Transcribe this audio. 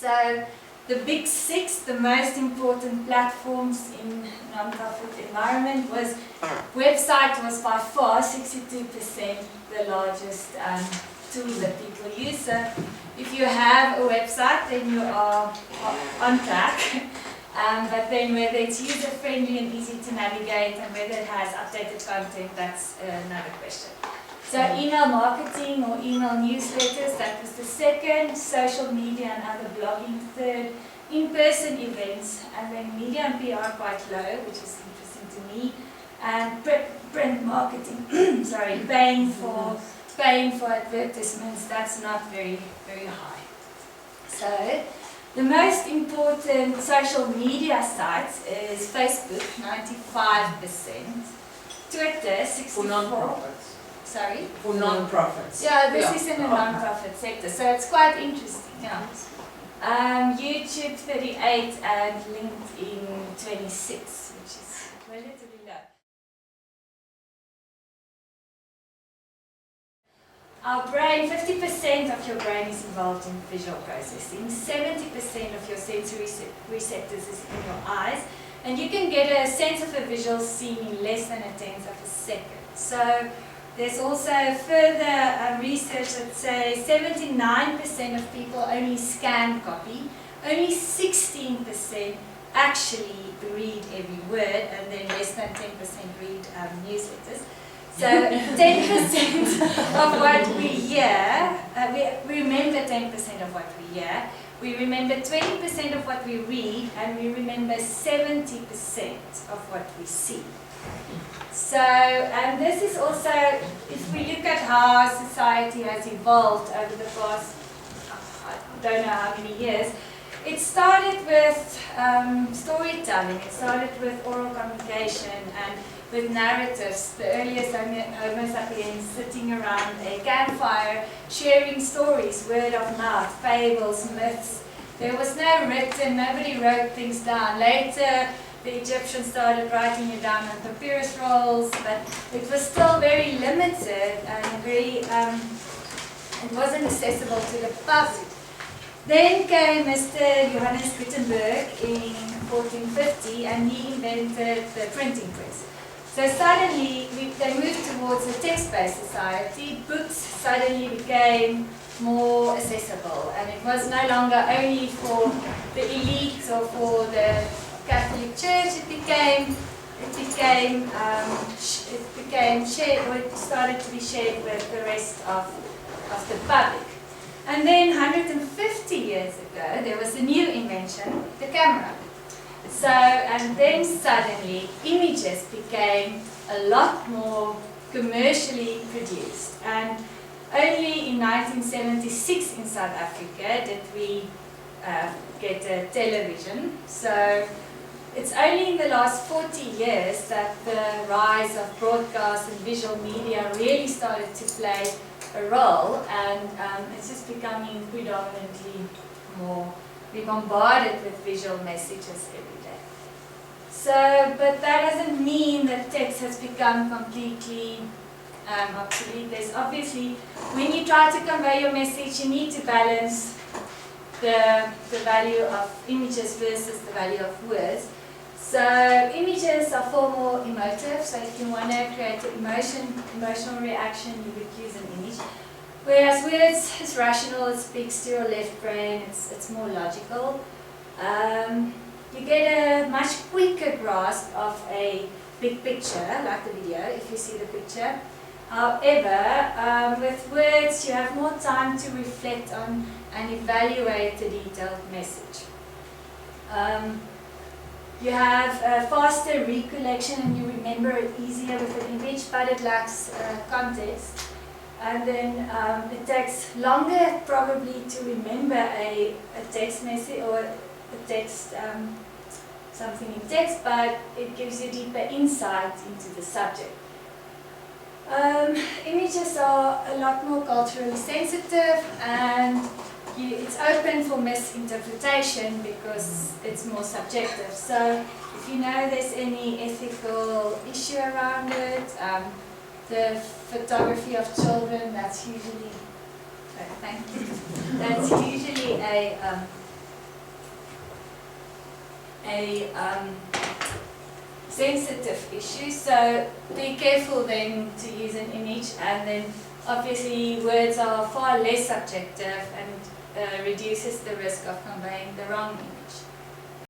So the big six, the most important platforms in non-profit environment was, website was by far 62% the largest tool that people use. So if you have a website, then you are on track. But then whether it's user-friendly and easy to navigate and whether it has updated content, that's another question. So email marketing or email newsletters, that was the second. Social media and other blogging, third. In-person events, and then media and PR quite low, which is interesting to me. And print marketing, sorry, paying for advertisements, that's not very high. So the most important social media sites is Facebook, 95%. Twitter, 64%. For non-profits. Sorry? For non-profits. Yeah, this is in the non-profit sector, so it's quite interesting. Yeah. YouTube 38 and LinkedIn 26, which is relatively low. Our brain, 50% of your brain is involved in visual processing, 70% of your sensory receptors is in your eyes, and you can get a sense of a visual scene in less than 1/10 of a second. So there's also further research that says 79% of people only scan copy, only 16% actually read every word, and then less than 10% read newsletters. So 10% of what we hear, we remember 10% of what we hear, we remember 20% of what we read, and we remember 70% of what we see. So, and this is also, if we look at how society has evolved over the past, I don't know how many years, it started with storytelling, it started with oral communication and with narratives. The earliest Homo sapiens sitting around a campfire, sharing stories, word of mouth, fables, myths. There was no written, nobody wrote things down. Later, the Egyptians started writing it down on papyrus rolls, but it was still very limited and very, it wasn't accessible to the public. Then came Mr. Johannes Gutenberg in 1450, and he invented the printing press. So suddenly, they moved towards a text-based society. Books suddenly became more accessible, and it was no longer only for the elite or for the Catholic Church. It became shared, or it started to be shared with the rest of the public. And then 150 years ago, there was a new invention, the camera. So, and then suddenly images became a lot more commercially produced. And only in 1976 in South Africa did we get a television. So it's only in the last 40 years that the rise of broadcast and visual media really started to play a role, and it's just becoming predominantly more, we're bombarded with visual messages every day. So, but that doesn't mean that text has become completely obsolete. There's obviously, when you try to convey your message, you need to balance the value of images versus the value of words. So images are far more emotive, so if you want to create an emotional reaction, you would use an image. Whereas words is rational, it speaks to your left brain, it's more logical. You get a much quicker grasp of a big picture, like the video, if you see the picture. However, with words, you have more time to reflect on and evaluate the detailed message. You have a faster recollection and you remember it easier with an image, but it lacks context. And then it takes longer probably to remember a text message or a text, something in text, but it gives you deeper insight into the subject. Images are a lot more culturally sensitive, and it's open for misinterpretation because it's more subjective. So if you know there's any ethical issue around it, the photography of children, that's usually, that's usually a a sensitive issue, so be careful then to use an image, and then obviously words are far less subjective and reduces the risk of conveying the wrong image.